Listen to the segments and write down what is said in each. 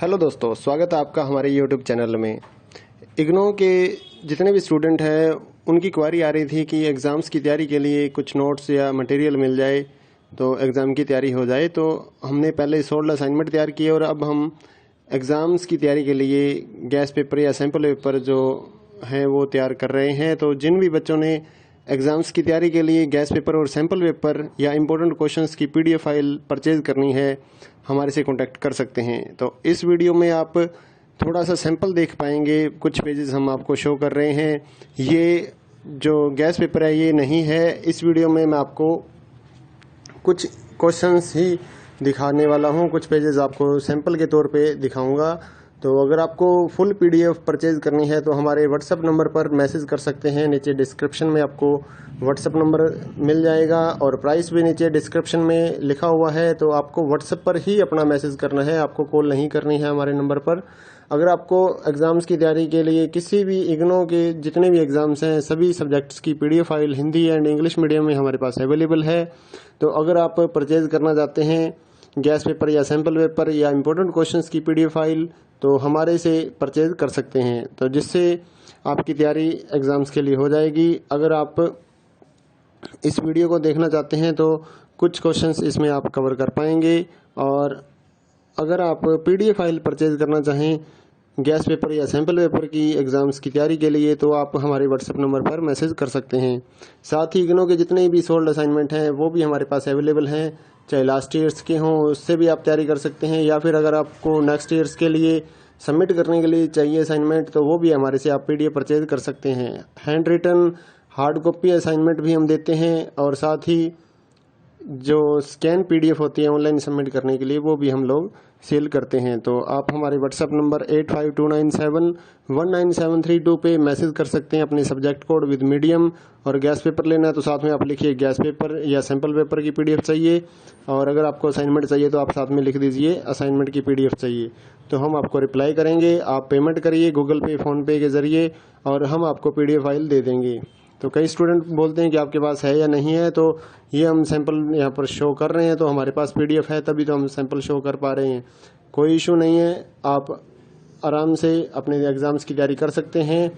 Hello दोस्तों, स्वागत है आपका हमारे यूट्यूब चैनल में। इग्नो के जितने भी स्टूडेंट हैं उनकी क्वारी आ रही थी कि एग्ज़ाम्स की तैयारी के लिए कुछ नोट्स या मटेरियल मिल जाए तो एग्ज़ाम की तैयारी हो जाए। तो हमने पहले 16 असाइनमेंट तैयार किए और अब हम एग्ज़ाम्स की तैयारी के लिए गैस पेपर या सैम्पल पेपर जो हैं वो तैयार कर रहे हैं। तो जिन भी बच्चों ने एग्ज़ाम्स की तैयारी के लिए गैस पेपर और सैम्पल पेपर या इम्पोर्टेंट क्वेश्चंस की पीडीएफ फाइल परचेज़ करनी है, हमारे से कांटेक्ट कर सकते हैं। तो इस वीडियो में आप थोड़ा सा सैंपल देख पाएंगे, कुछ पेजेस हम आपको शो कर रहे हैं। ये जो गैस पेपर है ये नहीं है। इस वीडियो में मैं आपको कुछ क्वेश्चंस ही दिखाने वाला हूँ, कुछ पेजेस आपको सैंपल के तौर पे दिखाऊंगा। तो अगर आपको फुल पीडीएफ परचेज करनी है तो हमारे व्हाट्सएप नंबर पर मैसेज कर सकते हैं। नीचे डिस्क्रिप्शन में आपको व्हाट्सएप नंबर मिल जाएगा और प्राइस भी नीचे डिस्क्रिप्शन में लिखा हुआ है। तो आपको व्हाट्सएप पर ही अपना मैसेज करना है, आपको कॉल नहीं करनी है हमारे नंबर पर। अगर आपको एग्ज़ाम्स की तैयारी के लिए किसी भी इग्नो के जितने भी एग्ज़ाम्स हैं सभी सब्जेक्ट्स की PDF file Hindi and English medium में हमारे पास अवेलेबल है। तो अगर आप परचेज करना चाहते हैं गैस पेपर या सैम्पल पेपर या इम्पोर्टेंट क्वेश्चंस की पीडीएफ फाइल तो हमारे से परचेज कर सकते हैं, तो जिससे आपकी तैयारी एग्ज़ाम्स के लिए हो जाएगी। अगर आप इस वीडियो को देखना चाहते हैं तो कुछ क्वेश्चंस इसमें आप कवर कर पाएंगे। और अगर आप पीडीएफ फाइल परचेज करना चाहें गैस पेपर या सैम्पल पेपर की एग्ज़ाम्स की तैयारी के लिए तो आप हमारे व्हाट्सएप नंबर पर मैसेज कर सकते हैं। साथ ही इग्नो के जितने भी सोल्ड असाइनमेंट हैं वो भी हमारे पास अवेलेबल हैं, चाहे लास्ट ईयर्स के हों उससे भी आप तैयारी कर सकते हैं, या फिर अगर आपको नेक्स्ट ईयर्स के लिए सबमिट करने के लिए चाहिए असाइनमेंट तो वो भी हमारे से आप पीडीएफ परचेज कर सकते हैं। Handwritten hard copy assignment भी हम देते हैं और साथ ही जो स्कैन पीडीएफ होती है ऑनलाइन सबमिट करने के लिए वो भी हम लोग सेल करते हैं। तो आप हमारे व्हाट्सएप नंबर 8529719732 पे मैसेज कर सकते हैं अपने सब्जेक्ट कोड विद मीडियम। और गैस पेपर लेना है तो साथ में आप लिखिए गैस पेपर या सैम्पल पेपर की पीडीएफ चाहिए, और अगर आपको असाइनमेंट चाहिए तो आप साथ में लिख दीजिए असाइनमेंट की पीडीएफ चाहिए, तो हम आपको रिप्लाई करेंगे। आप पेमेंट करिए गूगल पे फ़ोनपे के ज़रिए और हम आपको पीडीएफ फाइल दे देंगे। तो कई स्टूडेंट बोलते हैं कि आपके पास है या नहीं है, तो ये हम सैंपल यहाँ पर शो कर रहे हैं, तो हमारे पास पीडीएफ है तभी तो हम सैंपल शो कर पा रहे हैं। कोई इशू नहीं है, आप आराम से अपने एग्ज़ाम्स की तैयारी कर सकते हैं।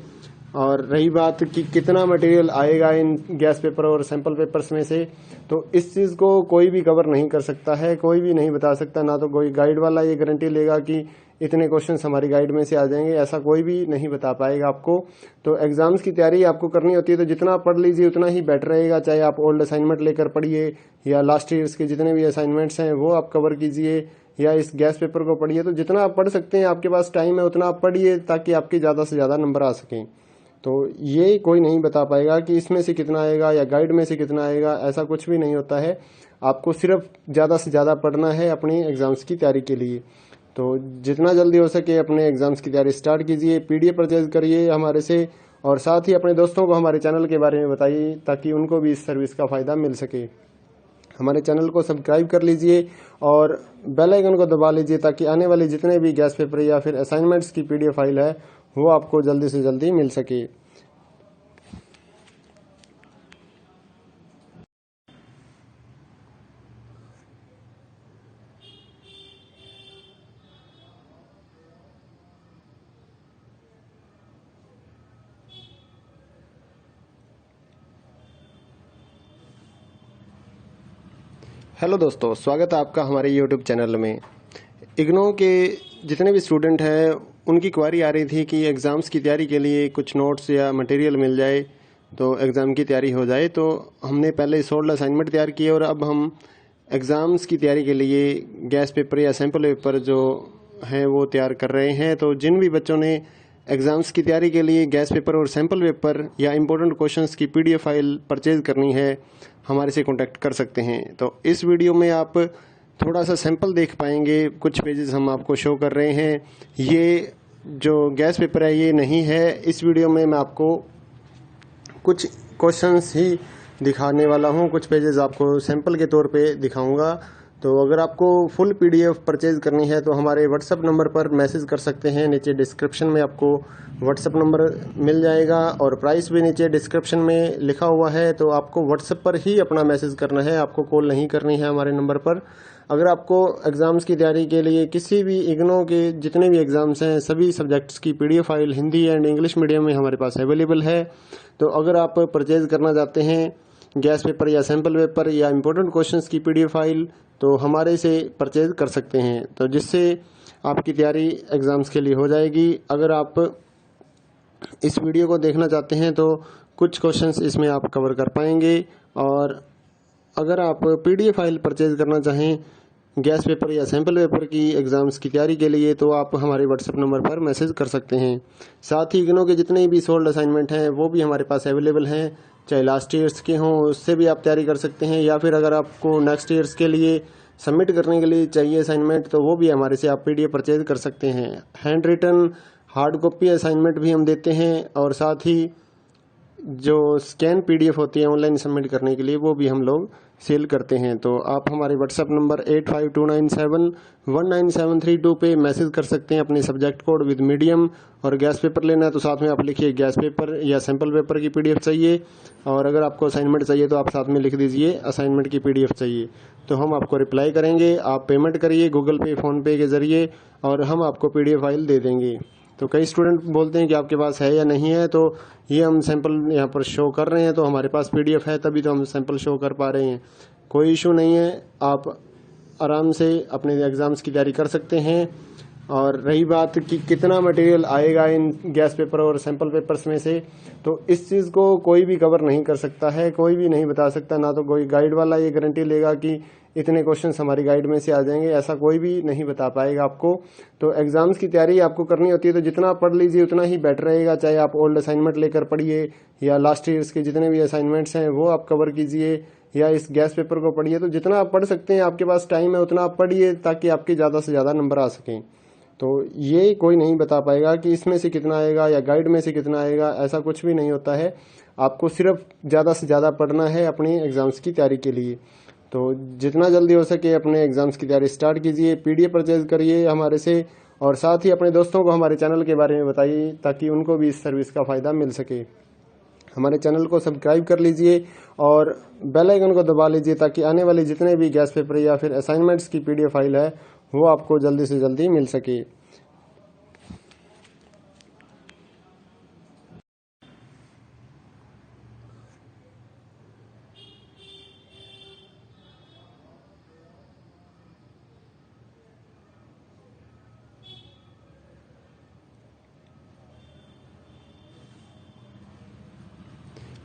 और रही बात कि कितना मटेरियल आएगा इन गैस पेपर और सैंपल पेपर्स में से, तो इस चीज़ को कोई भी कवर नहीं कर सकता है, कोई भी नहीं बता सकता। ना तो कोई गाइड वाला ये गारंटी लेगा कि इतने क्वेश्चंस हमारी गाइड में से आ जाएंगे, ऐसा कोई भी नहीं बता पाएगा आपको। तो एग्ज़ाम्स की तैयारी आपको करनी होती है तो जितना पढ़ लीजिए उतना ही बेटर रहेगा, चाहे आप ओल्ड असाइनमेंट लेकर पढ़िए या लास्ट ईयर्स के जितने भी असाइनमेंट्स हैं वो आप कवर कीजिए, या इस गैस पेपर को पढ़िए। तो जितना आप पढ़ सकते हैं, आपके पास टाइम है उतना आप पढ़िए ताकि आपके ज़्यादा से ज़्यादा नंबर आ सकें। तो ये कोई नहीं बता पाएगा कि इसमें से कितना आएगा या गाइड में से कितना आएगा, ऐसा कुछ भी नहीं होता है। आपको सिर्फ ज़्यादा से ज़्यादा पढ़ना है अपनी एग्ज़ाम्स की तैयारी के लिए। तो जितना जल्दी हो सके अपने एग्ज़ाम्स की तैयारी स्टार्ट कीजिए, पीडीएफ परचेज करिए हमारे से, और साथ ही अपने दोस्तों को हमारे चैनल के बारे में बताइए ताकि उनको भी इस सर्विस का फ़ायदा मिल सके। हमारे चैनल को सब्सक्राइब कर लीजिए और बेल आइकन को दबा लीजिए ताकि आने वाले जितने भी गैस पेपर या फिर असाइनमेंट्स की पीडीएफ फाइल है वो आपको जल्दी से जल्दी मिल सके। हेलो दोस्तों, स्वागत है आपका हमारे यूट्यूब चैनल में। इग्नो के जितने भी स्टूडेंट हैं उनकी क्वारी आ रही थी कि एग्ज़ाम्स की तैयारी के लिए कुछ नोट्स या मटेरियल मिल जाए तो एग्ज़ाम की तैयारी हो जाए। तो हमने पहले 16 असाइनमेंट तैयार किए और अब हम एग्ज़ाम्स की तैयारी के लिए गैस पेपर या सैम्पल पेपर जो हैं वो तैयार कर रहे हैं। तो जिन भी बच्चों ने एग्ज़ाम्स की तैयारी के लिए गैस पेपर और सैम्पल पेपर या इम्पोर्टेंट क्वेश्चंस की पीडीएफ फाइल परचेज करनी है, हमारे से कांटेक्ट कर सकते हैं। तो इस वीडियो में आप थोड़ा सा सैंपल देख पाएंगे, कुछ पेजेस हम आपको शो कर रहे हैं। ये जो गैस पेपर है ये नहीं है। इस वीडियो में मैं आपको कुछ क्वेश्चंस ही दिखाने वाला हूँ, कुछ पेजेस आपको सैंपल के तौर पे दिखाऊंगा। तो अगर आपको फुल पीडीएफ परचेज करनी है तो हमारे व्हाट्सएप नंबर पर मैसेज कर सकते हैं। नीचे डिस्क्रिप्शन में आपको व्हाट्सएप नंबर मिल जाएगा और प्राइस भी नीचे डिस्क्रिप्शन में लिखा हुआ है। तो आपको व्हाट्सएप पर ही अपना मैसेज करना है, आपको कॉल नहीं करनी है हमारे नंबर पर। अगर आपको एग्ज़ाम्स की तैयारी के लिए किसी भी इग्नो के जितने भी एग्ज़ाम्स हैं सभी सब्जेक्ट्स की PDF file Hindi and English medium में हमारे पास अवेलेबल है। तो अगर आप परचेज़ करना चाहते हैं गैस पेपर या सैम्पल पेपर या इम्पोर्टेंट क्वेश्चंस की PDF फाइल तो हमारे से परचेज़ कर सकते हैं, तो जिससे आपकी तैयारी एग्ज़ाम्स के लिए हो जाएगी। अगर आप इस वीडियो को देखना चाहते हैं तो कुछ क्वेश्चंस इसमें आप कवर कर पाएंगे। और अगर आप PDF फाइल परचेज़ करना चाहें गैस पेपर या सैम्पल पेपर की एग्ज़ाम्स की तैयारी के लिए तो आप हमारे WhatsApp नंबर पर मैसेज कर सकते हैं। साथ ही इग्नो के जितने भी सोल्ड असाइनमेंट हैं वो भी हमारे पास अवेलेबल हैं, चाहे लास्ट ईयर्स के हों उससे भी आप तैयारी कर सकते हैं, या फिर अगर आपको नेक्स्ट ईयर्स के लिए सबमिट करने के लिए चाहिए असाइनमेंट तो वो भी हमारे से आप PDF परचेज़ कर सकते हैं। Handwritten hard copy assignment भी हम देते हैं, और साथ ही जो स्कैन PDF होती है ऑनलाइन सबमिट करने के लिए वो भी हम लोग सेल करते हैं। तो आप हमारे WhatsApp नंबर 8529719732 पे मैसेज कर सकते हैं अपने सब्जेक्ट कोड विद मीडियम। और गैस पेपर लेना है तो साथ में आप लिखिए गैस पेपर या सैम्पल पेपर की PDF चाहिए, और अगर आपको असाइनमेंट चाहिए तो आप साथ में लिख दीजिए असाइनमेंट की PDF चाहिए, तो हम आपको रिप्लाई करेंगे। आप पेमेंट करिए गूगल पे फ़ोनपे के ज़रिए और हम आपको PDF फाइल दे देंगे। तो कई स्टूडेंट बोलते हैं कि आपके पास है या नहीं है, तो ये हम सैंपल यहाँ पर शो कर रहे हैं, तो हमारे पास PDF है तभी तो हम सैंपल शो कर पा रहे हैं। कोई इशू नहीं है, आप आराम से अपने एग्ज़ाम्स की तैयारी कर सकते हैं। और रही बात कि कितना मटेरियल आएगा इन गैस पेपर और सैंपल पेपर्स में से, तो इस चीज़ को कोई भी कवर नहीं कर सकता है, कोई भी नहीं बता सकता। ना तो कोई गाइड वाला ये गारंटी लेगा कि इतने क्वेश्चंस हमारी गाइड में से आ जाएंगे, ऐसा कोई भी नहीं बता पाएगा आपको। तो एग्ज़ाम्स की तैयारी आपको करनी होती है तो जितना पढ़ लीजिए उतना ही बेटर रहेगा। चाहे आप ओल्ड असाइनमेंट लेकर पढ़िए या लास्ट ईयर्स के जितने भी असाइनमेंट्स हैं वो आप कवर कीजिए, या इस गैस पेपर को पढ़िए। तो जितना आप पढ़ सकते हैं, आपके पास टाइम है उतना आप पढ़िए ताकि आपके ज़्यादा से ज़्यादा नंबर आ सकें। तो ये कोई नहीं बता पाएगा कि इसमें से कितना आएगा या गाइड में से कितना आएगा, ऐसा कुछ भी नहीं होता है। आपको सिर्फ ज़्यादा से ज़्यादा पढ़ना है अपनी एग्ज़ाम्स की तैयारी के लिए। तो जितना जल्दी हो सके अपने एग्ज़ाम्स की तैयारी स्टार्ट कीजिए, PDF परचेज़ करिए हमारे से, और साथ ही अपने दोस्तों को हमारे चैनल के बारे में बताइए ताकि उनको भी इस सर्विस का फ़ायदा मिल सके। हमारे चैनल को सब्सक्राइब कर लीजिए और बेल आइकन को दबा लीजिए ताकि आने वाले जितने भी गैस पेपर या फिर असाइनमेंट्स की PDF फाइल है वो आपको जल्दी से जल्दी मिल सके।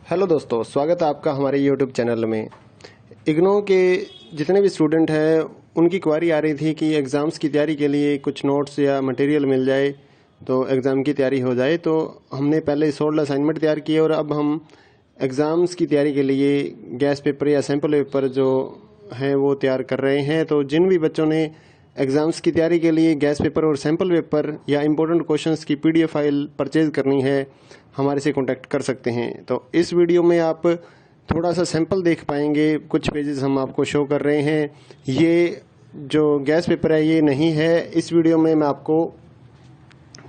हेलो दोस्तों, स्वागत है आपका हमारे YouTube चैनल में। इग्नो के जितने भी स्टूडेंट हैं उनकी क्वारी आ रही थी कि एग्ज़ाम्स की तैयारी के लिए कुछ नोट्स या मटेरियल मिल जाए तो एग्ज़ाम की तैयारी हो जाए। तो हमने पहले सोल्ड असाइनमेंट तैयार किए और अब हम एग्ज़ाम्स की तैयारी के लिए गैस पेपर या सैम्पल पेपर जो हैं वो तैयार कर रहे हैं। तो जिन भी बच्चों ने एग्ज़ाम्स की तैयारी के लिए गैस पेपर और सैम्पल पेपर या इम्पोर्टेंट क्वेश्चंस की PDF फाइल परचेज़ करनी है हमारे से कांटेक्ट कर सकते हैं। तो इस वीडियो में आप थोड़ा सा सैंपल देख पाएंगे, कुछ पेजेस हम आपको शो कर रहे हैं। ये जो गैस पेपर है ये नहीं है, इस वीडियो में मैं आपको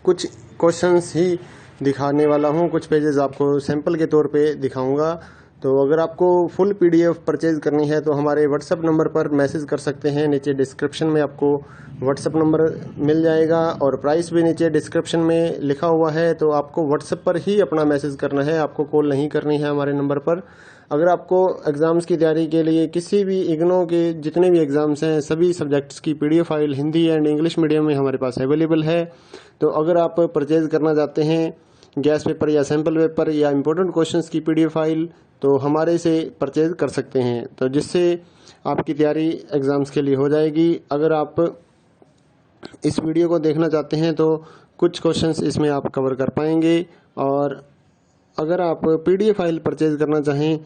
कुछ क्वेश्चंस ही दिखाने वाला हूँ, कुछ पेजेस आपको सैंपल के तौर पे दिखाऊंगा। तो अगर आपको फुल PDF परचेज़ करनी है तो हमारे WhatsApp नंबर पर मैसेज कर सकते हैं। नीचे डिस्क्रिप्शन में आपको WhatsApp नंबर मिल जाएगा और प्राइस भी नीचे डिस्क्रिप्शन में लिखा हुआ है। तो आपको WhatsApp पर ही अपना मैसेज करना है, आपको कॉल नहीं करनी है हमारे नंबर पर। अगर आपको एग्ज़ाम्स की तैयारी के लिए किसी भी इग्नो के जितने भी एग्ज़ाम्स हैं सभी सब्जेक्ट्स की PDF file Hindi and English medium में हमारे पास अवेलेबल है। तो अगर आप परचेज़ करना चाहते हैं गैस पेपर या सैम्पल पेपर या इम्पोर्टेंट क्वेश्चंस की PDF फाइल तो हमारे से परचेज़ कर सकते हैं, तो जिससे आपकी तैयारी एग्ज़ाम्स के लिए हो जाएगी। अगर आप इस वीडियो को देखना चाहते हैं तो कुछ क्वेश्चंस इसमें आप कवर कर पाएंगे। और अगर आप PDF फाइल परचेज़ करना चाहें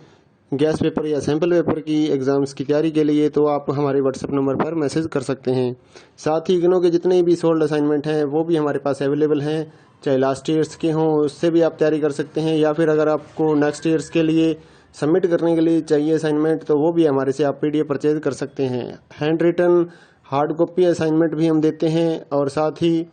गैस पेपर या सैम्पल पेपर की एग्ज़ाम्स की तैयारी के लिए तो आप हमारे WhatsApp नंबर पर मैसेज कर सकते हैं। साथ ही इग्नो के जितने भी सोल्ड असाइनमेंट हैं वो भी हमारे पास अवेलेबल हैं, चाहे लास्ट ईयर्स के हों उससे भी आप तैयारी कर सकते हैं, या फिर अगर आपको नेक्स्ट ईयर्स के लिए सबमिट करने के लिए चाहिए असाइनमेंट तो वो भी हमारे से आप PDF परचेज़ कर सकते हैं। Handwritten hard copy assignment भी हम देते हैं, और साथ ही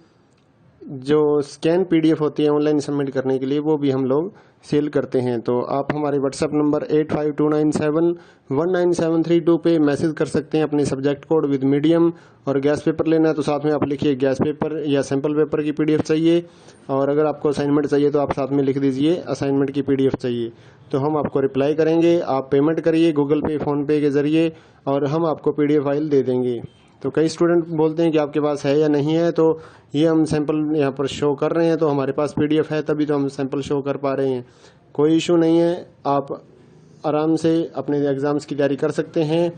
जो स्कैन पीडीएफ होती है ऑनलाइन सबमिट करने के लिए, वो भी हम लोग सेल करते हैं। तो आप हमारे व्हाट्सएप नंबर 8529719732 पे मैसेज कर सकते हैं अपने सब्जेक्ट कोड विद मीडियम। और गैस पेपर लेना है तो साथ में आप लिखिए गैस पेपर या सैम्पल पेपर की पीडीएफ चाहिए। और अगर आपको असाइनमेंट चाहिए तो आप साथ में लिख दीजिए असाइनमेंट की पीडीएफ चाहिए, तो हम आपको रिप्लाई करेंगे। आप पेमेंट करिए गूगल पे, फ़ोनपे के ज़रिए और हम आपको पीडीएफ फाइल दे देंगे। तो कई स्टूडेंट बोलते हैं कि आपके पास है या नहीं है, तो ये हम सैंपल यहाँ पर शो कर रहे हैं, तो हमारे पास पीडीएफ है तभी तो हम सैंपल शो कर पा रहे हैं। कोई इशू नहीं है, आप आराम से अपने एग्ज़ाम्स की तैयारी कर सकते हैं।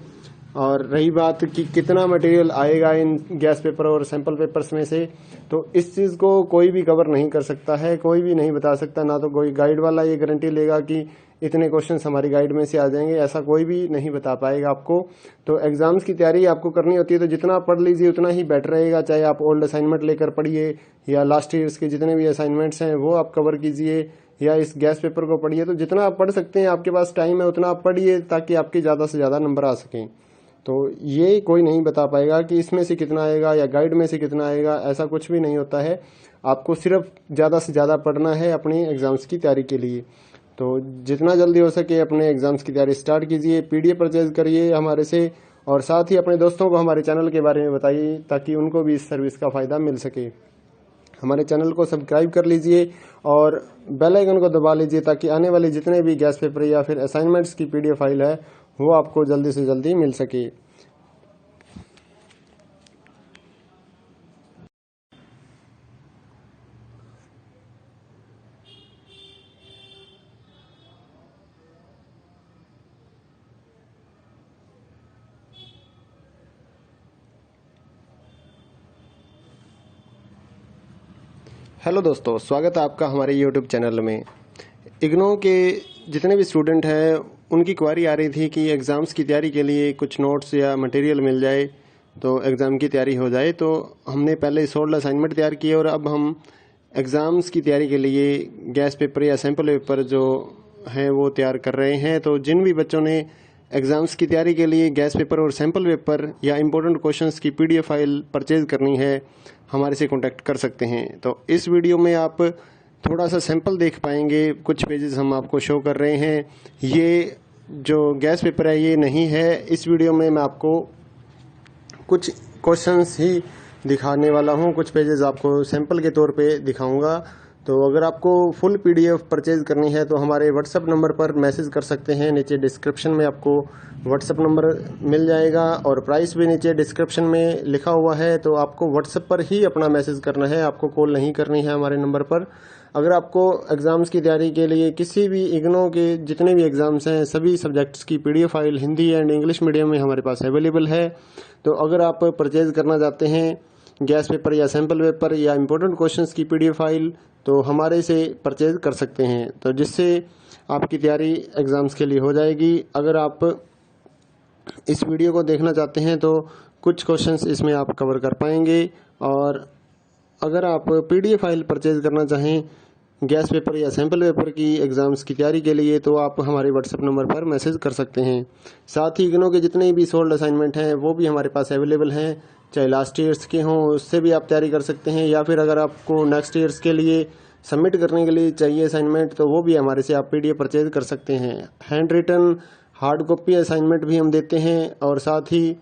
और रही बात कि कितना मटेरियल आएगा इन गैस पेपर और सैंपल पेपर्स में से, तो इस चीज़ को कोई भी कवर नहीं कर सकता है, कोई भी नहीं बता सकता। ना तो कोई गाइड वाला ये गारंटी लेगा कि इतने क्वेश्चंस हमारी गाइड में से आ जाएंगे, ऐसा कोई भी नहीं बता पाएगा आपको। तो एग्ज़ाम्स की तैयारी आपको करनी होती है तो जितना पढ़ लीजिए उतना ही बेटर रहेगा। चाहे आप ओल्ड असाइनमेंट लेकर पढ़िए या लास्ट ईयर्स के जितने भी असाइनमेंट्स हैं वो आप कवर कीजिए, या इस गैस पेपर को पढ़िए। तो जितना आप पढ़ सकते हैं, आपके पास टाइम है उतना आप पढ़िए ताकि आपके ज़्यादा से ज़्यादा नंबर आ सकें। तो ये कोई नहीं बता पाएगा कि इसमें से कितना आएगा या गाइड में से कितना आएगा, ऐसा कुछ भी नहीं होता है। आपको सिर्फ ज़्यादा से ज़्यादा पढ़ना है अपनी एग्ज़ाम्स की तैयारी के लिए। तो जितना जल्दी हो सके अपने एग्ज़ाम्स की तैयारी स्टार्ट कीजिए, पीडीएफ परचेज करिए हमारे से, और साथ ही अपने दोस्तों को हमारे चैनल के बारे में बताइए ताकि उनको भी इस सर्विस का फ़ायदा मिल सके। हमारे चैनल को सब्सक्राइब कर लीजिए और बेल आइकन को दबा लीजिए ताकि आने वाले जितने भी गैस पेपर या फिर असाइनमेंट्स की पीडीएफ फाइल है वो आपको जल्दी से जल्दी मिल सके। हेलो दोस्तों, स्वागत है आपका हमारे यूट्यूब चैनल में। इग्नो के जितने भी स्टूडेंट हैं उनकी क्वारी आ रही थी कि एग्ज़ाम्स की तैयारी के लिए कुछ नोट्स या मटेरियल मिल जाए तो एग्ज़ाम की तैयारी हो जाए। तो हमने पहले 16 असाइनमेंट तैयार किए और अब हम एग्ज़ाम्स की तैयारी के लिए गैस पेपर या सैम्पल पेपर जो हैं वो तैयार कर रहे हैं। तो जिन भी बच्चों ने एग्ज़ाम्स की तैयारी के लिए गैस पेपर और सैम्पल पेपर या इम्पोर्टेंट क्वेश्चंस की पीडीएफ फाइल परचेज़ करनी है, हमारे से कांटेक्ट कर सकते हैं। तो इस वीडियो में आप थोड़ा सा सैंपल देख पाएंगे, कुछ पेजेस हम आपको शो कर रहे हैं। ये जो गैस पेपर है ये नहीं है। इस वीडियो में मैं आपको कुछ क्वेश्चंस ही दिखाने वाला हूँ, कुछ पेजेस आपको सैंपल के तौर पे दिखाऊंगा। तो अगर आपको फुल पीडीएफ परचेज करनी है तो हमारे व्हाट्सएप नंबर पर मैसेज कर सकते हैं। नीचे डिस्क्रिप्शन में आपको व्हाट्सएप नंबर मिल जाएगा और प्राइस भी नीचे डिस्क्रिप्शन में लिखा हुआ है। तो आपको व्हाट्सएप पर ही अपना मैसेज करना है, आपको कॉल नहीं करनी है हमारे नंबर पर। अगर आपको एग्ज़ाम्स की तैयारी के लिए किसी भी इग्नो के जितने भी एग्ज़ाम्स हैं सभी सब्जेक्ट्स की PDF file Hindi and English medium में हमारे पास अवेलेबल है। तो अगर आप परचेज़ करना चाहते हैं गैस पेपर या सैम्पल पेपर या इम्पोर्टेंट क्वेश्चंस की पीडीएफ फाइल तो हमारे से परचेज कर सकते हैं, तो जिससे आपकी तैयारी एग्ज़ाम्स के लिए हो जाएगी। अगर आप इस वीडियो को देखना चाहते हैं तो कुछ क्वेश्चंस इसमें आप कवर कर पाएंगे। और अगर आप पीडीएफ फाइल परचेज करना चाहें गैस पेपर या सैम्पल पेपर की एग्ज़ाम्स की तैयारी के लिए तो आप हमारे व्हाट्सएप नंबर पर मैसेज कर सकते हैं। साथ ही इग्नो के जितने भी सोल्ड असाइनमेंट हैं वो भी हमारे पास अवेलेबल हैं, चाहे लास्ट ईयर्स के हों उससे भी आप तैयारी कर सकते हैं, या फिर अगर आपको नेक्स्ट ईयर्स के लिए सबमिट करने के लिए चाहिए असाइनमेंट तो वो भी हमारे से आप पीडीएफ परचेज कर सकते हैं। Handwritten hard copy assignment भी हम देते हैं और साथ ही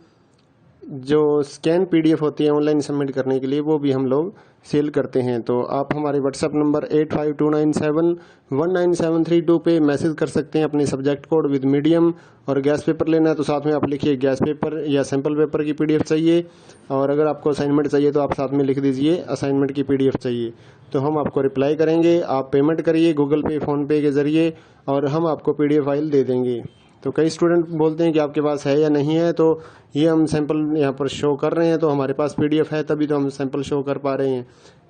जो स्कैन पीडीएफ होती है ऑनलाइन सबमिट करने के लिए वो भी हम लोग सेल करते हैं। तो आप हमारे व्हाट्सएप नंबर 8529719732 पे मैसेज कर सकते हैं अपने सब्जेक्ट कोड विद मीडियम। और गैस पेपर लेना है तो साथ में आप लिखिए गैस पेपर या सैम्पल पेपर की पीडीएफ चाहिए। और अगर आपको असाइनमेंट चाहिए तो आप साथ में लिख दीजिए असाइनमेंट की पीडीएफ चाहिए, तो हम आपको रिप्लाई करेंगे। आप पेमेंट करिए गूगल पे, फ़ोनपे के ज़रिए और हम आपको पीडीएफ फाइल दे देंगे। तो कई स्टूडेंट बोलते हैं कि आपके पास है या नहीं है, तो ये हम सैंपल यहाँ पर शो कर रहे हैं, तो हमारे पास पीडीएफ है तभी तो हम सैंपल शो कर पा रहे हैं।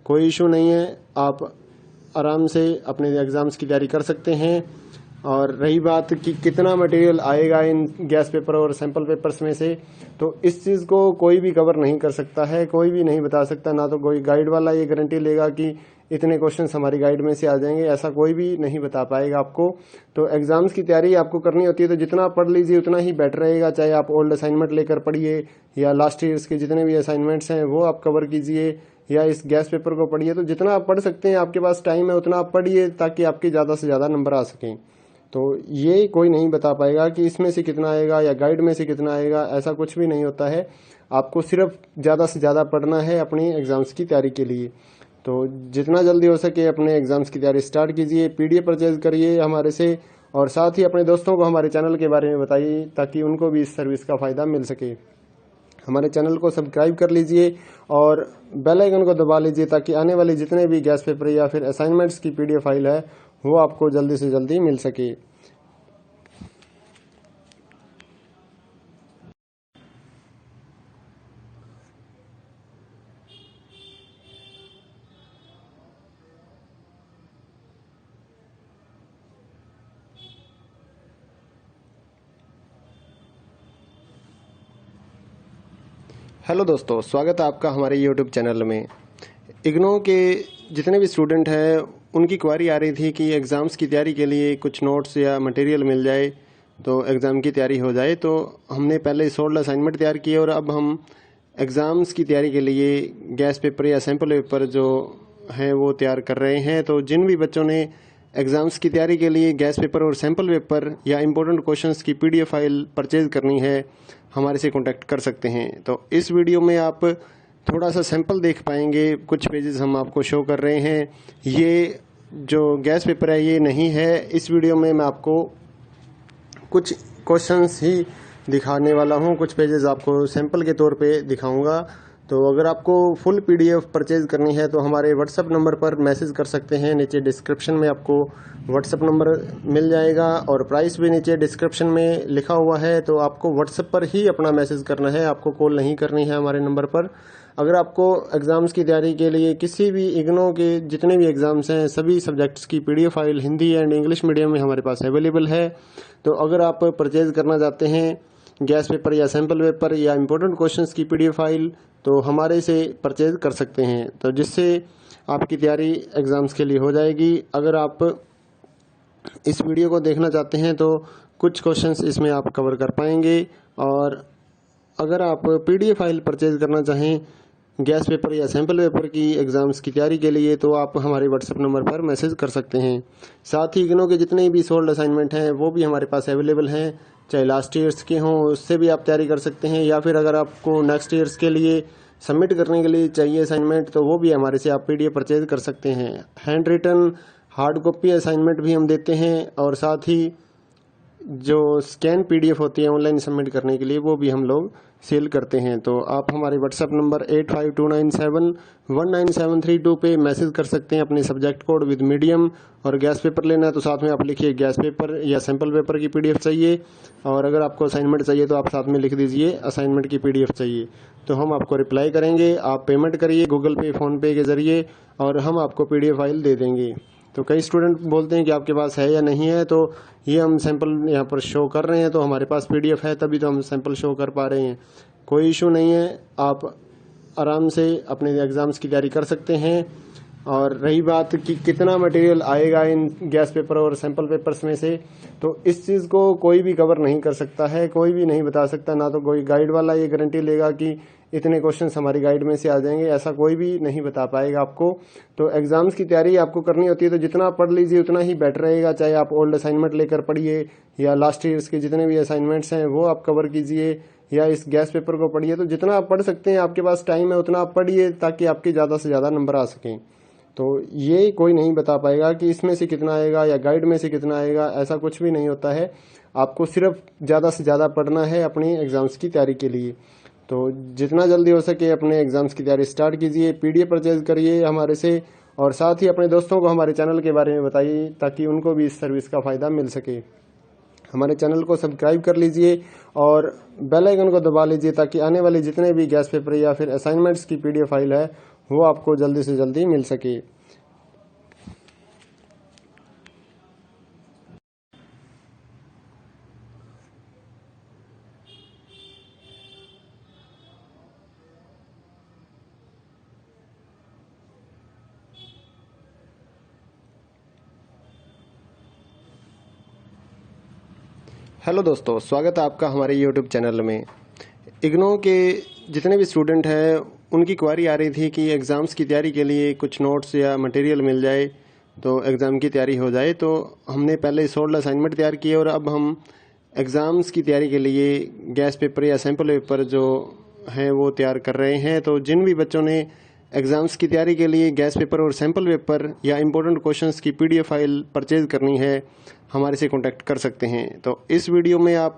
कोई इशू नहीं है, आप आराम से अपने एग्ज़ाम्स की तैयारी कर सकते हैं। और रही बात कि कितना मटेरियल आएगा इन गैस पेपर और सैंपल पेपर्स में से, तो इस चीज़ को कोई भी कवर नहीं कर सकता है, कोई भी नहीं बता सकता। ना तो कोई गाइड वाला ये गारंटी लेगा कि इतने क्वेश्चंस हमारी गाइड में से आ जाएंगे, ऐसा कोई भी नहीं बता पाएगा आपको। तो एग्ज़ाम्स की तैयारी आपको करनी होती है तो जितना पढ़ लीजिए उतना ही बेटर रहेगा। चाहे आप ओल्ड असाइनमेंट लेकर पढ़िए या लास्ट ईयर्स के जितने भी असाइनमेंट्स हैं वो आप कवर कीजिए, या इस गैस पेपर को पढ़िए। तो जितना आप पढ़ सकते हैं, आपके पास टाइम है उतना आप पढ़िए ताकि आपके ज़्यादा से ज़्यादा नंबर आ सकें। तो ये कोई नहीं बता पाएगा कि इसमें से कितना आएगा या गाइड में से कितना आएगा, ऐसा कुछ भी नहीं होता है। आपको सिर्फ ज़्यादा से ज़्यादा पढ़ना है अपनी एग्ज़ाम्स की तैयारी के लिए। तो जितना जल्दी हो सके अपने एग्ज़ाम्स की तैयारी स्टार्ट कीजिए, पीडीएफ परचेज करिए हमारे से, और साथ ही अपने दोस्तों को हमारे चैनल के बारे में बताइए ताकि उनको भी इस सर्विस का फ़ायदा मिल सके। हमारे चैनल को सब्सक्राइब कर लीजिए और बेल आइकन को दबा लीजिए ताकि आने वाले जितने भी गैस पेपर या फिर असाइनमेंट्स की पीडीएफ फाइल है वो आपको जल्दी से जल्दी मिल सके। हेलो दोस्तों, स्वागत है आपका हमारे यूट्यूब चैनल में। इग्नो के जितने भी स्टूडेंट हैं उनकी क्वारी आ रही थी कि एग्ज़ाम्स की तैयारी के लिए कुछ नोट्स या मटेरियल मिल जाए तो एग्ज़ाम की तैयारी हो जाए। तो हमने पहले 16 असाइनमेंट तैयार किए और अब हम एग्ज़ाम्स की तैयारी के लिए गैस पेपर या सैम्पल पेपर जो हैं वो तैयार कर रहे हैं। तो जिन भी बच्चों ने एग्ज़ाम्स की तैयारी के लिए गैस पेपर और सैम्पल पेपर या इम्पोर्टेंट क्वेश्चंस की पीडीएफ फाइल परचेज़ करनी है, हमारे से कांटेक्ट कर सकते हैं। तो इस वीडियो में आप थोड़ा सा सैंपल देख पाएंगे, कुछ पेजेस हम आपको शो कर रहे हैं। ये जो गैस पेपर है ये नहीं है। इस वीडियो में मैं आपको कुछ क्वेश्चंस ही दिखाने वाला हूँ, कुछ पेजेस आपको सैंपल के तौर पे दिखाऊंगा। तो अगर आपको फुल पीडीएफ परचेज करनी है तो हमारे व्हाट्सएप नंबर पर मैसेज कर सकते हैं। नीचे डिस्क्रिप्शन में आपको व्हाट्सएप नंबर मिल जाएगा और प्राइस भी नीचे डिस्क्रिप्शन में लिखा हुआ है। तो आपको व्हाट्सएप पर ही अपना मैसेज करना है, आपको कॉल नहीं करनी है हमारे नंबर पर। अगर आपको एग्ज़ाम्स की तैयारी के लिए किसी भी इग्नो के जितने भी एग्ज़ाम्स हैं सभी सब्जेक्ट्स की PDF file Hindi and English medium में हमारे पास अवेलेबल है। तो अगर आप परचेज़ करना चाहते हैं गैस पेपर या सैम्पल पेपर या इम्पोर्टेंट क्वेश्चंस की पीडीएफ फाइल तो हमारे से परचेज कर सकते हैं, तो जिससे आपकी तैयारी एग्ज़ाम्स के लिए हो जाएगी। अगर आप इस वीडियो को देखना चाहते हैं तो कुछ क्वेश्चंस इसमें आप कवर कर पाएंगे। और अगर आप पीडीएफ फाइल परचेज करना चाहें गैस पेपर या सैम्पल पेपर की एग्ज़ाम्स की तैयारी के लिए तो आप हमारे व्हाट्सएप नंबर पर मैसेज कर सकते हैं। साथ ही इग्नो के जितने भी सोल्ड असाइनमेंट हैं वो भी हमारे पास अवेलेबल हैं, चाहे लास्ट ईयर्स के हों उससे भी आप तैयारी कर सकते हैं, या फिर अगर आपको नेक्स्ट ईयर्स के लिए सबमिट करने के लिए चाहिए असाइनमेंट तो वो भी हमारे से आप पीडीएफ परचेज कर सकते हैं। Handwritten hard copy assignment भी हम देते हैं और साथ ही जो स्कैन पीडीएफ होती है ऑनलाइन सबमिट करने के लिए वो भी हम लोग सेल करते हैं। तो आप हमारे व्हाट्सएप नंबर 8529719732 पे मैसेज कर सकते हैं अपने सब्जेक्ट कोड विद मीडियम। और गैस पेपर लेना है तो साथ में आप लिखिए गैस पेपर या सैम्पल पेपर की पीडीएफ चाहिए, और अगर आपको असाइनमेंट चाहिए तो आप साथ में लिख दीजिए असाइनमेंट की पीडीएफ चाहिए। तो हम आपको रिप्लाई करेंगे, आप पेमेंट करिए गूगल पे फ़ोनपे के ज़रिए और हम आपको पीडीएफ फाइल दे देंगे। तो कई स्टूडेंट बोलते हैं कि आपके पास है या नहीं है, तो ये हम सैंपल यहाँ पर शो कर रहे हैं तो हमारे पास पीडीएफ है तभी तो हम सैंपल शो कर पा रहे हैं। कोई इशू नहीं है, आप आराम से अपने एग्ज़ाम्स की तैयारी कर सकते हैं। और रही बात कि कितना मटेरियल आएगा इन गैस पेपर और सैंपल पेपर्स में से, तो इस चीज़ को कोई भी कवर नहीं कर सकता है, कोई भी नहीं बता सकता। ना तो कोई गाइड वाला ये गारंटी लेगा कि इतने क्वेश्चंस हमारी गाइड में से आ जाएंगे, ऐसा कोई भी नहीं बता पाएगा आपको। तो एग्ज़ाम्स की तैयारी आपको करनी होती है तो जितना आप पढ़ लीजिए उतना ही बेटर रहेगा। चाहे आप ओल्ड असाइनमेंट लेकर पढ़िए या लास्ट ईयर्स के जितने भी असाइनमेंट्स हैं वो आप कवर कीजिए या इस गैस पेपर को पढ़िए। तो जितना आप पढ़ सकते हैं, आपके पास टाइम है उतना आप पढ़िए ताकि आपके ज़्यादा से ज़्यादा नंबर आ सकें। तो ये कोई नहीं बता पाएगा कि इसमें से कितना आएगा या गाइड में से कितना आएगा, ऐसा कुछ भी नहीं होता है। आपको सिर्फ ज़्यादा से ज़्यादा पढ़ना है अपनी एग्ज़ाम्स की तैयारी के लिए। तो जितना जल्दी हो सके अपने एग्ज़ाम्स की तैयारी स्टार्ट कीजिए, पीडीएफ परचेज करिए हमारे से, और साथ ही अपने दोस्तों को हमारे चैनल के बारे में बताइए ताकि उनको भी इस सर्विस का फ़ायदा मिल सके। हमारे चैनल को सब्सक्राइब कर लीजिए और बेल आइकन को दबा लीजिए ताकि आने वाले जितने भी गैस पेपर या फिर असाइनमेंट्स की पीडीएफ फाइल है वो आपको जल्दी से जल्दी मिल सके। हेलो दोस्तों, स्वागत है आपका हमारे यूट्यूब चैनल में। इग्नो के जितने भी स्टूडेंट हैं उनकी क्वारी आ रही थी कि एग्ज़ाम्स की तैयारी के लिए कुछ नोट्स या मटेरियल मिल जाए तो एग्ज़ाम की तैयारी हो जाए। तो हमने पहले 16 असाइनमेंट तैयार किए और अब हम एग्ज़ाम्स की तैयारी के लिए गैस पेपर या सैम्पल पेपर जो हैं वो तैयार कर रहे हैं। तो जिन भी बच्चों ने एग्ज़ाम्स की तैयारी के लिए गैस पेपर और सैम्पल पेपर या इम्पोर्टेंट क्वेश्चंस की PDF फाइल परचेज़ करनी है, हमारे से कॉन्टैक्ट कर सकते हैं। तो इस वीडियो में आप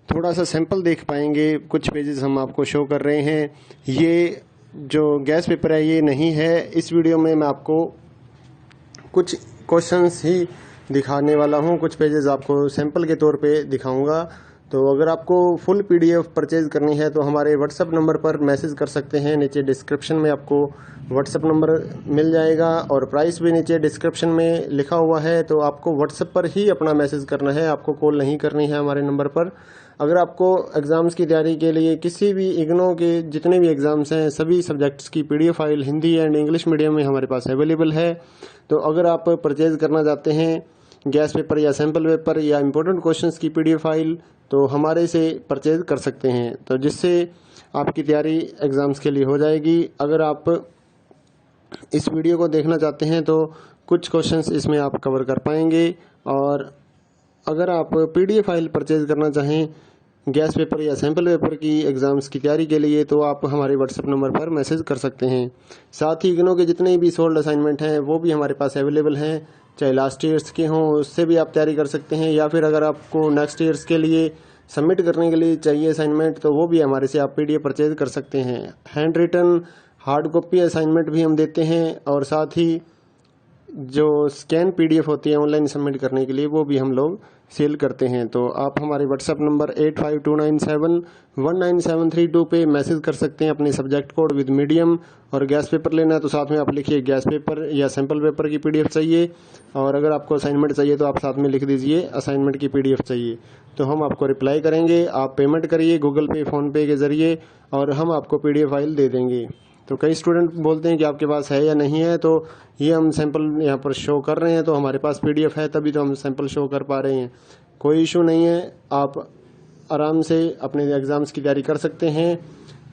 थोड़ा सा सैंपल देख पाएंगे, कुछ पेजेस हम आपको शो कर रहे हैं। ये जो गैस पेपर है ये नहीं है। इस वीडियो में मैं आपको कुछ क्वेश्चंस ही दिखाने वाला हूँ, कुछ पेजेस आपको सैंपल के तौर पे दिखाऊंगा। तो अगर आपको फुल PDF परचेज़ करनी है तो हमारे व्हाट्सअप नंबर पर मैसेज कर सकते हैं। नीचे डिस्क्रिप्शन में आपको व्हाट्सअप नंबर मिल जाएगा और प्राइस भी नीचे डिस्क्रिप्शन में लिखा हुआ है। तो आपको व्हाट्सअप पर ही अपना मैसेज करना है, आपको कॉल नहीं करनी है हमारे नंबर पर। अगर आपको एग्ज़ाम्स की तैयारी के लिए किसी भी इग्नो के जितने भी एग्ज़ाम्स हैं सभी सब्जेक्ट्स की PDF file Hindi and English medium में हमारे पास अवेलेबल है। तो अगर आप परचेज़ करना चाहते हैं गैस पेपर या सैम्पल पेपर या इम्पोर्टेंट क्वेश्चंस की PDF फाइल तो हमारे से परचेज़ कर सकते हैं, तो जिससे आपकी तैयारी एग्ज़ाम्स के लिए हो जाएगी। अगर आप इस वीडियो को देखना चाहते हैं तो कुछ क्वेश्चंस इसमें आप कवर कर पाएंगे। और अगर आप PDF फाइल परचेज़ करना चाहें गैस पेपर या सैम्पल पेपर की एग्ज़ाम्स की तैयारी के लिए तो आप हमारे व्हाट्सएप नंबर पर मैसेज कर सकते हैं। साथ ही इग्नो के जितने भी सोल्ड असाइनमेंट हैं वो भी हमारे पास अवेलेबल हैं, चाहे लास्ट ईयर्स के हों उससे भी आप तैयारी कर सकते हैं, या फिर अगर आपको नेक्स्ट ईयर्स के लिए सबमिट करने के लिए चाहिए असाइनमेंट तो वो भी हमारे से आप PDF परचेज़ कर सकते हैं। Handwritten hard copy assignment भी हम देते हैं और साथ ही जो स्कैन PDF होती है ऑनलाइन सबमिट करने के लिए वो भी हम लोग सेल करते हैं। तो आप हमारे व्हाट्सएप नंबर 8529719732 पे मैसेज कर सकते हैं अपने सब्जेक्ट कोड विद मीडियम। और गैस पेपर लेना है तो साथ में आप लिखिए गैस पेपर या सैम्पल पेपर की PDF चाहिए, और अगर आपको असाइनमेंट चाहिए तो आप साथ में लिख दीजिए असाइनमेंट की PDF चाहिए, तो हम आपको रिप्लाई करेंगे। आप पेमेंट करिए गूगल पे फ़ोनपे के ज़रिए और हम आपको PDF फाइल दे देंगे। तो कई स्टूडेंट बोलते हैं कि आपके पास है या नहीं है, तो ये हम सैंपल यहाँ पर शो कर रहे हैं, तो हमारे पास PDF है तभी तो हम सैंपल शो कर पा रहे हैं। कोई इशू नहीं है, आप आराम से अपने एग्ज़ाम्स की तैयारी कर सकते हैं।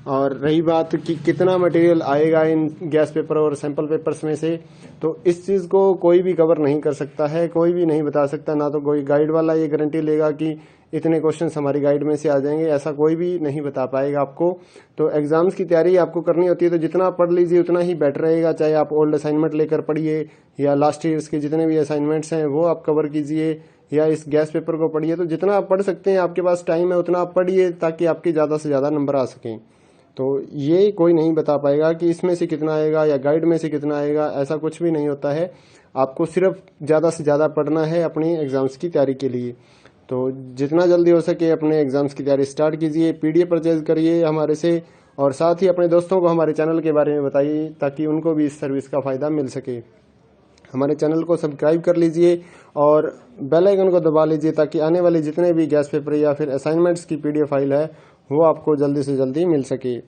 और रही बात कि कितना मटेरियल आएगा इन गैस पेपर और सैंपल पेपर्स में से, तो इस चीज़ को कोई भी कवर नहीं कर सकता है, कोई भी नहीं बता सकता। ना तो कोई गाइड वाला ये गारंटी लेगा कि इतने क्वेश्चंस हमारी गाइड में से आ जाएंगे, ऐसा कोई भी नहीं बता पाएगा आपको। तो एग्ज़ाम्स की तैयारी आपको करनी होती है तो जितना आप पढ़ लीजिए उतना ही बेटर रहेगा। चाहे आप ओल्ड असाइनमेंट लेकर पढ़िए या लास्ट ईयर्स के जितने भी असाइनमेंट्स हैं वो आप कवर कीजिए, या इस गैस पेपर को पढ़िए। तो जितना आप पढ़ सकते हैं, आपके पास टाइम है उतना आप पढ़िए ताकि आपके ज़्यादा से ज़्यादा नंबर आ सकें। तो ये कोई नहीं बता पाएगा कि इसमें से कितना आएगा या गाइड में से कितना आएगा, ऐसा कुछ भी नहीं होता है। आपको सिर्फ ज़्यादा से ज़्यादा पढ़ना है अपनी एग्ज़ाम्स की तैयारी के लिए। तो जितना जल्दी हो सके अपने एग्ज़ाम्स की तैयारी स्टार्ट कीजिए, PDF परचेज़ करिए हमारे से, और साथ ही अपने दोस्तों को हमारे चैनल के बारे में बताइए ताकि उनको भी इस सर्विस का फ़ायदा मिल सके। हमारे चैनल को सब्सक्राइब कर लीजिए और बेल आइकन को दबा लीजिए ताकि आने वाले जितने भी गैस पेपर या फिर असाइनमेंट्स की PDF फाइल है वो आपको जल्दी से जल्दी मिल सके।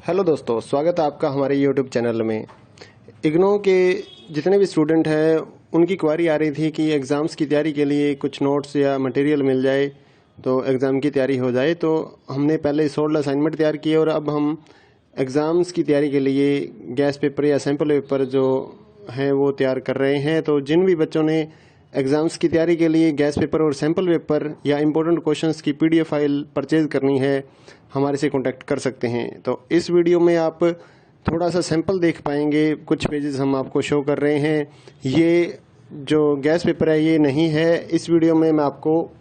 हेलो दोस्तों, स्वागत है आपका हमारे YouTube चैनल में। इग्नो के जितने भी स्टूडेंट हैं उनकी क्वारी आ रही थी कि एग्ज़ाम्स की तैयारी के लिए कुछ नोट्स या मटेरियल मिल जाए तो एग्ज़ाम की तैयारी हो जाए। तो हमने पहले 16 असाइनमेंट तैयार किए और अब हम एग्ज़ाम्स की तैयारी के लिए गैस पेपर या सैम्पल पेपर जो हैं वो तैयार कर रहे हैं। तो जिन भी बच्चों ने एग्ज़ाम्स की तैयारी के लिए गैस पेपर और सैम्पल पेपर या इम्पोर्टेंट क्वेश्चंस की PDF फाइल परचेज़ करनी है, हमारे से कॉन्टैक्ट कर सकते हैं। तो इस वीडियो में आप थोड़ा सा सैंपल देख पाएंगे, कुछ पेजेस हम आपको शो कर रहे हैं। ये जो गैस पेपर है ये नहीं है। इस वीडियो में मैं आपको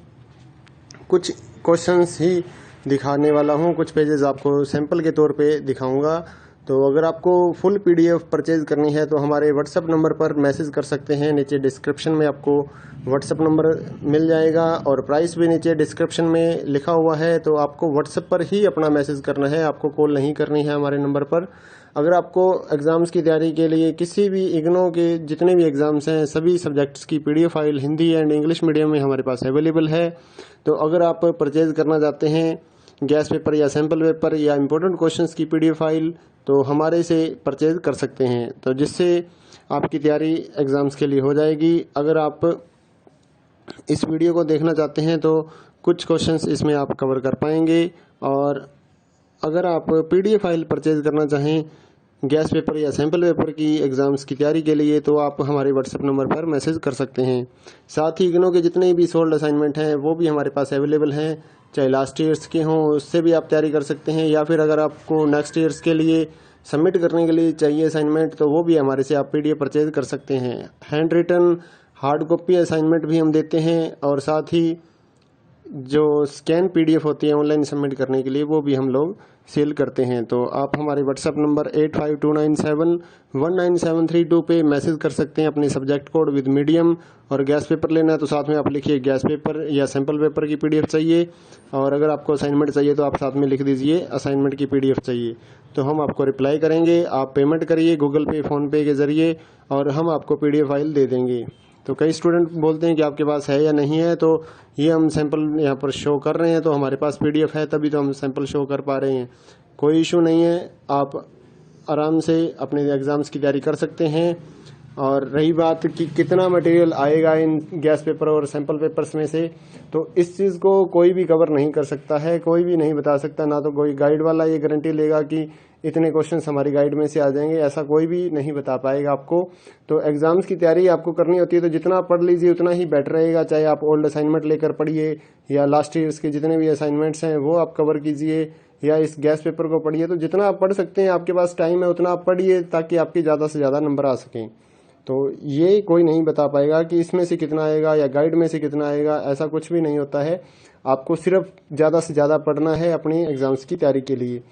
कुछ क्वेश्चंस ही दिखाने वाला हूँ, कुछ पेजेस आपको सैंपल के तौर पे दिखाऊंगा। तो अगर आपको फुल PDF परचेज़ करनी है तो हमारे व्हाट्सएप नंबर पर मैसेज कर सकते हैं। नीचे डिस्क्रिप्शन में आपको व्हाट्सएप नंबर मिल जाएगा और प्राइस भी नीचे डिस्क्रिप्शन में लिखा हुआ है। तो आपको व्हाट्सएप पर ही अपना मैसेज करना है, आपको कॉल नहीं करनी है हमारे नंबर पर। अगर आपको एग्ज़ाम्स की तैयारी के लिए किसी भी इग्नो के जितने भी एग्ज़ाम्स हैं सभी सब्जेक्ट्स की PDF file Hindi and English medium में हमारे पास अवेलेबल है। तो अगर आप परचेज़ करना चाहते हैं गैस पेपर या सैम्पल पेपर या इम्पोर्टेंट क्वेश्चंस की PDF फाइल तो हमारे से परचेज़ कर सकते हैं, तो जिससे आपकी तैयारी एग्ज़ाम्स के लिए हो जाएगी। अगर आप इस वीडियो को देखना चाहते हैं तो कुछ क्वेश्चंस इसमें आप कवर कर पाएंगे, और अगर आप PDF फाइल परचेज़ करना चाहें गैस पेपर या सैम्पल पेपर की एग्ज़ाम्स की तैयारी के लिए तो आप हमारे व्हाट्सएप नंबर पर मैसेज कर सकते हैं। साथ ही इग्नो के जितने भी सोल्ड असाइनमेंट हैं वो भी हमारे पास अवेलेबल हैं, चाहे लास्ट ईयर्स के हों उससे भी आप तैयारी कर सकते हैं, या फिर अगर आपको नेक्स्ट ईयर्स के लिए सबमिट करने के लिए चाहिए असाइनमेंट तो वो भी हमारे से आप PDF परचेज़ कर सकते हैं। Handwritten hard copy assignment भी हम देते हैं, और साथ ही जो स्कैन PDF होती है ऑनलाइन सबमिट करने के लिए वो भी हम लोग सेल करते हैं। तो आप हमारे व्हाट्सएप नंबर 8529719732 पे मैसेज कर सकते हैं अपने सब्जेक्ट कोड विद मीडियम, और गैस पेपर लेना है तो साथ में आप लिखिए गैस पेपर या सैम्पल पेपर की PDF चाहिए, और अगर आपको असाइनमेंट चाहिए तो आप साथ में लिख दीजिए असाइनमेंट की PDF चाहिए, तो हम आपको रिप्लाई करेंगे। आप पेमेंट करिए गूगल पे फ़ोनपे के ज़रिए और हम आपको PDF फाइल दे देंगे। तो कई स्टूडेंट बोलते हैं कि आपके पास है या नहीं है, तो ये हम सैंपल यहाँ पर शो कर रहे हैं तो हमारे पास PDF है तभी तो हम सैंपल शो कर पा रहे हैं। कोई इशू नहीं है, आप आराम से अपने एग्ज़ाम्स की तैयारी कर सकते हैं। और रही बात कि कितना मटेरियल आएगा इन गैस पेपर और सैंपल पेपर्स में से, तो इस चीज़ को कोई भी कवर नहीं कर सकता है, कोई भी नहीं बता सकता, ना तो कोई गाइड वाला ये गारंटी लेगा कि इतने क्वेश्चंस हमारी गाइड में से आ जाएंगे, ऐसा कोई भी नहीं बता पाएगा आपको। तो एग्ज़ाम्स की तैयारी आपको करनी होती है तो जितना पढ़ लीजिए उतना ही बेटर रहेगा, चाहे आप ओल्ड असाइनमेंट लेकर पढ़िए या लास्ट ईयर्स के जितने भी असाइनमेंट्स हैं वो आप कवर कीजिए, या इस गैस पेपर को पढ़िए। तो जितना आप पढ़ सकते हैं, आपके पास टाइम है उतना आप पढ़िए ताकि आपके ज़्यादा से ज़्यादा नंबर आ सकें। तो ये कोई नहीं बता पाएगा कि इसमें से कितना आएगा या गाइड में से कितना आएगा, ऐसा कुछ भी नहीं होता है। आपको सिर्फ ज़्यादा से ज़्यादा पढ़ना है अपनी एग्ज़ाम्स की तैयारी के लिए।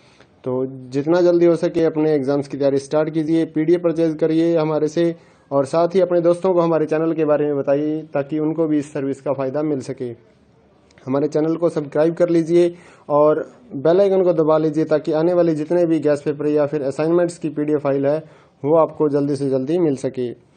तो जितना जल्दी हो सके अपने एग्ज़ाम्स की तैयारी स्टार्ट कीजिए, PDF परचेज़ करिए हमारे से, और साथ ही अपने दोस्तों को हमारे चैनल के बारे में बताइए ताकि उनको भी इस सर्विस का फ़ायदा मिल सके। हमारे चैनल को सब्सक्राइब कर लीजिए और बेल आइकन को दबा लीजिए ताकि आने वाले जितने भी गैस पेपर या फिर असाइनमेंट्स की PDF फाइल है वो आपको जल्दी से जल्दी मिल सके।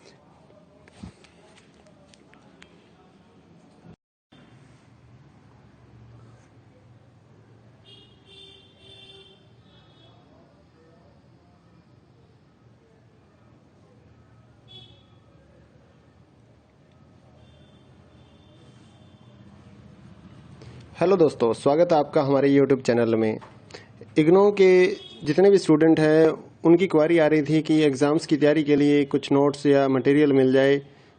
हेलो दोस्तों, स्वागत है आपका हमारे YouTube चैनल में। इग्नो के जितने भी स्टूडेंट हैं उनकी क्वारी आ रही थी कि एग्ज़ाम्स की तैयारी के लिए कुछ नोट्स या मटेरियल मिल जाए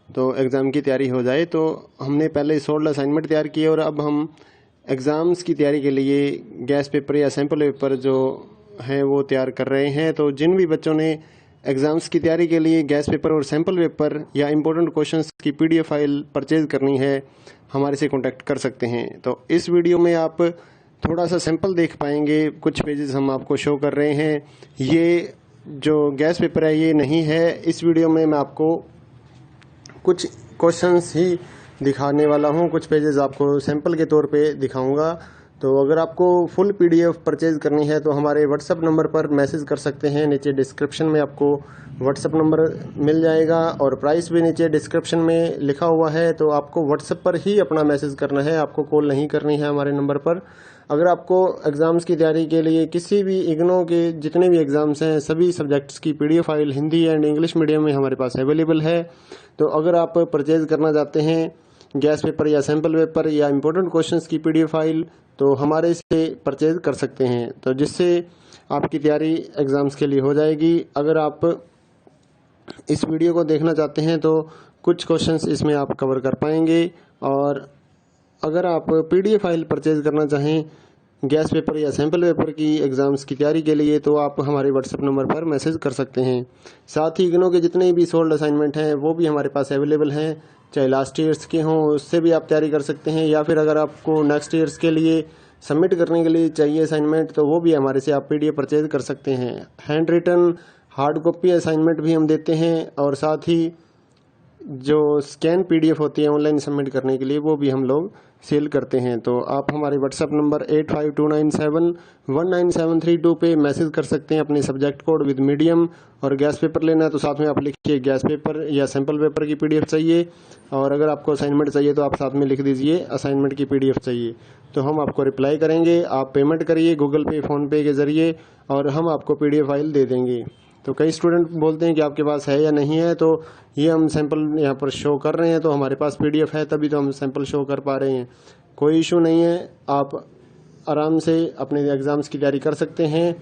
तो एग्ज़ाम की तैयारी हो जाए। तो हमने पहले सोल्ड असाइनमेंट तैयार किए और अब हम एग्ज़ाम्स की तैयारी के लिए गैस पेपर या सैम्पल पेपर जो हैं वो तैयार कर रहे हैं। तो जिन भी बच्चों ने एग्ज़ाम्स की तैयारी के लिए गैस पेपर और सैम्पल पेपर या इम्पोर्टेंट क्वेश्चंस की PDF फाइल परचेज़ करनी है हमारे से कांटेक्ट कर सकते हैं। तो इस वीडियो में आप थोड़ा सा सैंपल देख पाएंगे, कुछ पेजेस हम आपको शो कर रहे हैं। ये जो गैस पेपर है ये नहीं है, इस वीडियो में मैं आपको कुछ क्वेश्चंस ही दिखाने वाला हूँ, कुछ पेजेस आपको सैंपल के तौर पे दिखाऊंगा। तो अगर आपको फुल PDF परचेज़ करनी है तो हमारे व्हाट्सएप नंबर पर मैसेज कर सकते हैं। नीचे डिस्क्रिप्शन में आपको व्हाट्सएप नंबर मिल जाएगा और प्राइस भी नीचे डिस्क्रिप्शन में लिखा हुआ है। तो आपको व्हाट्सएप पर ही अपना मैसेज करना है, आपको कॉल नहीं करनी है हमारे नंबर पर। अगर आपको एग्ज़ाम्स की तैयारी के लिए किसी भी इग्नो के जितने भी एग्ज़ाम्स हैं सभी सब्जेक्ट्स की PDF file Hindi and English medium में हमारे पास अवेलेबल है। तो अगर आप परचेज़ करना चाहते हैं गैस पेपर या सैम्पल पेपर या इम्पोर्टेंट क्वेश्चंस की PDF फाइल तो हमारे से परचेज़ कर सकते हैं, तो जिससे आपकी तैयारी एग्ज़ाम्स के लिए हो जाएगी। अगर आप इस वीडियो को देखना चाहते हैं तो कुछ क्वेश्चंस इसमें आप कवर कर पाएंगे, और अगर आप PDF फाइल परचेज़ करना चाहें गैस पेपर या सैम्पल पेपर की एग्ज़ाम्स की तैयारी के लिए तो आप हमारे व्हाट्सएप नंबर पर मैसेज कर सकते हैं। साथ ही इग्नो के जितने भी सोल्ड असाइनमेंट हैं वो भी हमारे पास अवेलेबल हैं, चाहे लास्ट ईयर्स के हों उससे भी आप तैयारी कर सकते हैं, या फिर अगर आपको नेक्स्ट ईयर्स के लिए सबमिट करने के लिए चाहिए असाइनमेंट तो वो भी हमारे से आप PDF परचेज़ कर सकते हैं। Handwritten hard copy assignment भी हम देते हैं, और साथ ही जो स्कैन PDF होती है ऑनलाइन सबमिट करने के लिए वो भी हम लोग सेल करते हैं। तो आप हमारे व्हाट्सएप नंबर 8529719732 पे मैसेज कर सकते हैं अपने सब्जेक्ट कोड विद मीडियम। और गैस पेपर लेना है तो साथ में आप लिखिए गैस पेपर या सैम्पल पेपर की PDF चाहिए, और अगर आपको असाइनमेंट चाहिए तो आप साथ में लिख दीजिए असाइनमेंट की PDF चाहिए। तो हम आपको रिप्लाई करेंगे। आप पेमेंट करिए गूगल पे, फ़ोनपे के ज़रिए, और हम आपको PDF फाइल दे देंगे। तो कई स्टूडेंट बोलते हैं कि आपके पास है या नहीं है, तो ये हम सैंपल यहाँ पर शो कर रहे हैं, तो हमारे पास PDF है तभी तो हम सैंपल शो कर पा रहे हैं। कोई इशू नहीं है, आप आराम से अपने एग्ज़ाम्स की तैयारी कर सकते हैं।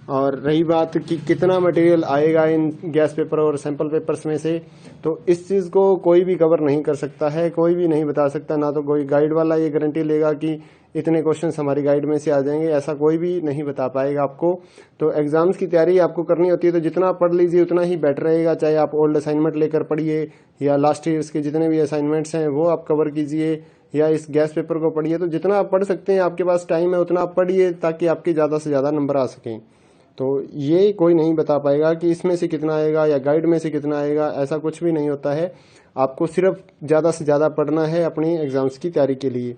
और रही बात कि कितना मटेरियल आएगा इन गैस पेपर और सैंपल पेपर्स में से, तो इस चीज़ को कोई भी कवर नहीं कर सकता है, कोई भी नहीं बता सकता। ना तो कोई गाइड वाला ये गारंटी लेगा कि इतने क्वेश्चंस हमारी गाइड में से आ जाएंगे, ऐसा कोई भी नहीं बता पाएगा आपको। तो एग्ज़ाम्स की तैयारी आपको करनी होती है तो जितना पढ़ लीजिए उतना ही बेटर रहेगा। चाहे आप ओल्ड असाइनमेंट लेकर पढ़िए या लास्ट ईयर्स के जितने भी असाइनमेंट्स हैं वो आप कवर कीजिए, या इस गैस पेपर को पढ़िए। तो जितना आप पढ़ सकते हैं, आपके पास टाइम है उतना आप पढ़िए, ताकि आपके ज़्यादा से ज़्यादा नंबर आ सकें। तो ये कोई नहीं बता पाएगा कि इसमें से कितना आएगा या गाइड में से कितना आएगा, ऐसा कुछ भी नहीं होता है। आपको सिर्फ ज़्यादा से ज़्यादा पढ़ना है अपनी एग्ज़ाम्स की तैयारी के लिए।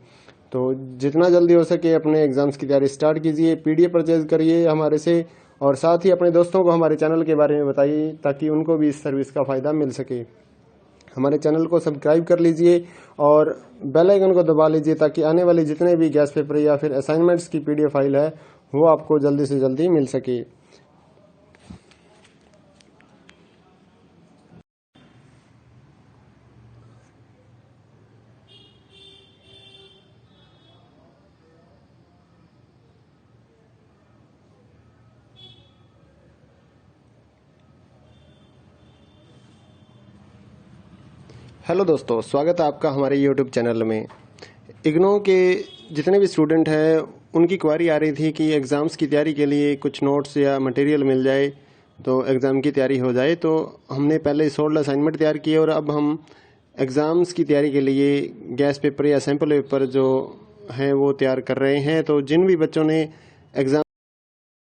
तो जितना जल्दी हो सके अपने एग्ज़ाम्स की तैयारी स्टार्ट कीजिए, PDF परचेज़ करिए हमारे से, और साथ ही अपने दोस्तों को हमारे चैनल के बारे में बताइए ताकि उनको भी इस सर्विस का फ़ायदा मिल सके। हमारे चैनल को सब्सक्राइब कर लीजिए और बेल आइकन को दबा लीजिए ताकि आने वाले जितने भी गैस पेपर या फिर असाइनमेंट्स की PDF फाइल है वो आपको जल्दी से जल्दी मिल सके। हेलो दोस्तों, स्वागत है आपका हमारे YouTube चैनल में। इग्नो के जितने भी स्टूडेंट हैं उनकी क्वारी आ रही थी कि एग्ज़ाम्स की तैयारी के लिए कुछ नोट्स या मटेरियल मिल जाए तो एग्ज़ाम की तैयारी हो जाए। तो हमने पहले 16 असाइनमेंट तैयार किए और अब हम एग्ज़ाम्स की तैयारी के लिए गैस पेपर या सैम्पल पेपर जो हैं वो तैयार कर रहे हैं। तो जिन भी बच्चों ने एग्ज़ाम